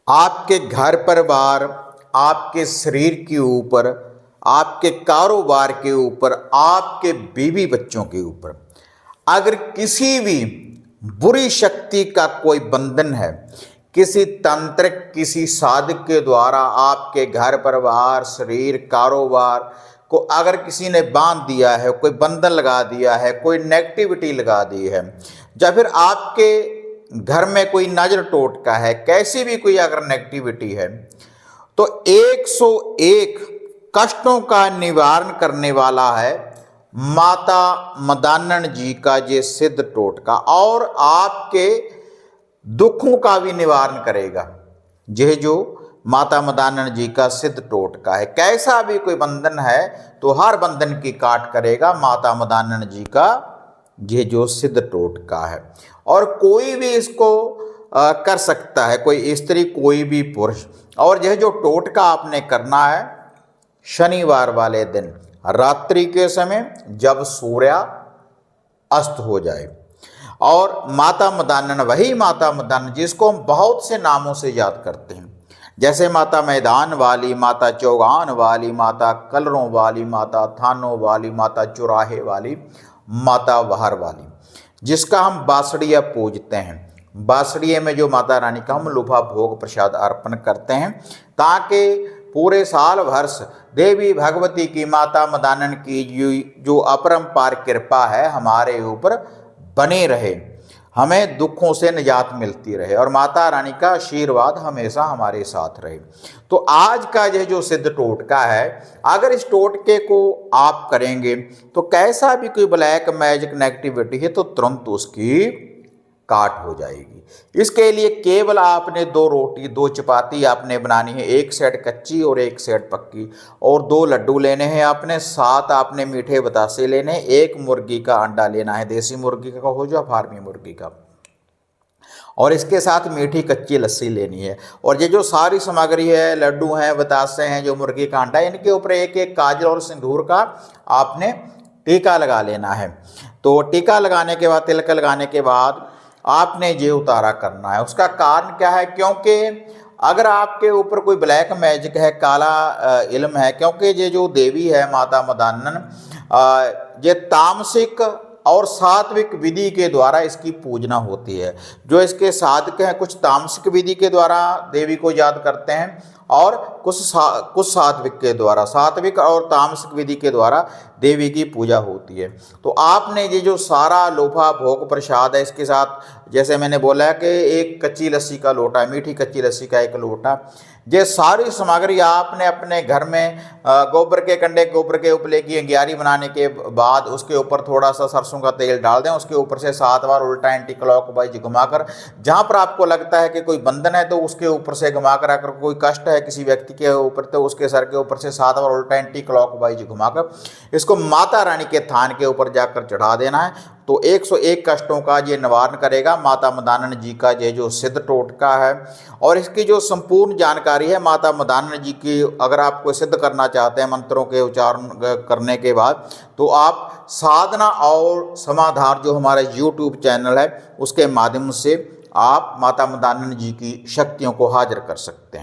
आपके घर परिवार, आपके शरीर के ऊपर, आपके कारोबार के ऊपर, आपके बीवी बच्चों के ऊपर अगर किसी भी बुरी शक्ति का कोई बंधन है, किसी तंत्रिक किसी साधक के द्वारा आपके घर परिवार शरीर कारोबार को अगर किसी ने बांध दिया है, कोई बंधन लगा दिया है, कोई नेगेटिविटी लगा दी है, या फिर आपके घर में कोई नजर टोटका है, कैसी भी कोई अगर नेगेटिविटी है, तो 101 कष्टों का निवारण करने वाला है माता मदानन जी का ये सिद्ध टोटका, और आपके दुखों का भी निवारण करेगा। यह जो माता मदानन जी का सिद्ध टोटका है, कैसा भी कोई बंधन है तो हर बंधन की काट करेगा माता मदानन जी का ये जो सिद्ध टोटका है। और कोई भी इसको कर सकता है, कोई स्त्री कोई भी पुरुष। और यह जो टोटका आपने करना है शनिवार वाले दिन रात्रि के समय जब सूर्य अस्त हो जाए। और माता मदानन वही माता मदानन जिसको हम बहुत से नामों से याद करते हैं, जैसे माता मैदान वाली, माता चौगान वाली, माता कलरों वाली, माता थानों वाली, माता चुराहे वाली, माता वहर वाली, जिसका हम बासड़िया पूजते हैं। बासड़िए में जो माता रानी का हम लुभा भोग प्रसाद अर्पण करते हैं, ताकि पूरे साल वर्ष देवी भगवती की माता मदानन की जो अपरंपार कृपा है हमारे ऊपर बनी रहे, हमें दुखों से निजात मिलती रहे और माता रानी का आशीर्वाद हमेशा हमारे साथ रहे। तो आज का यह जो सिद्ध टोटका है, अगर इस टोटके को आप करेंगे तो कैसा भी कोई ब्लैक मैजिक नेगेटिविटी है तो तुरंत उसकी काट हो जाएगी। इसके लिए केवल आपने 2 रोटी 2 चपाती आपने बनानी है, एक सेट कच्ची और एक सेट पक्की, और 2 लड्डू लेने हैं आपने, 7 आपने मीठे बतासे लेने हैं, 1 मुर्गी का अंडा लेना है, देसी मुर्गी का हो या फार्मी मुर्गी का, और इसके साथ मीठी कच्ची लस्सी लेनी है। और ये जो सारी सामग्री है, लड्डू हैं, बतासे हैं, जो मुर्गी का अंडा, इनके ऊपर एक एक काजल और सिंदूर का आपने टीका लगा लेना है। तो टीका लगाने के बाद, तिलक लगाने के बाद आपने ये उतारा करना है। उसका कारण क्या है? क्योंकि अगर आपके ऊपर कोई ब्लैक मैजिक है, काला इल्म है, क्योंकि ये जो देवी है माता मदानन ये तामसिक और सात्विक विधि के द्वारा इसकी पूजना होती है। जो इसके साधक हैं कुछ तामसिक विधि के द्वारा देवी को याद करते हैं और कुछ सात्विक के द्वारा, सात्विक और तामसिक विधि के द्वारा देवी की पूजा होती है। तो आपने ये जो सारा लोभा भोग प्रसाद है, इसके साथ जैसे मैंने बोला है कि एक कच्ची लस्सी का लोटा, मीठी कच्ची लस्सी का 1 लोटा, ये सारी सामग्री आपने अपने घर में गोबर के कंडे, गोबर के उपले की अंगियारी बनाने के बाद उसके ऊपर थोड़ा सा सरसों का तेल डाल दें, उसके ऊपर से 7 बार उल्टा एंटी क्लॉकवाइज घुमाकर, जहाँ पर आपको लगता है कि कोई बंधन है तो उसके ऊपर से घुमाकर, अगर कोई कष्ट है किसी व्यक्ति के ऊपर तो उसके सर के ऊपर से 7 बार उल्टा एंटी क्लॉकवाइज घुमाकर इसको माता रानी के थान के ऊपर जाकर चढ़ा देना है। तो 101 कष्टों का ये निवारण करेगा माता मदानन जी का ये जो सिद्ध टोटका है। और इसकी जो संपूर्ण जानकारी है माता मदानन जी की, अगर आपको सिद्ध करना चाहते हैं मंत्रों के उच्चारण करने के बाद, तो आप साधना और समाधान जो हमारा YouTube चैनल है उसके माध्यम से आप माता मदानन जी की शक्तियों को हाजिर कर सकते हैं।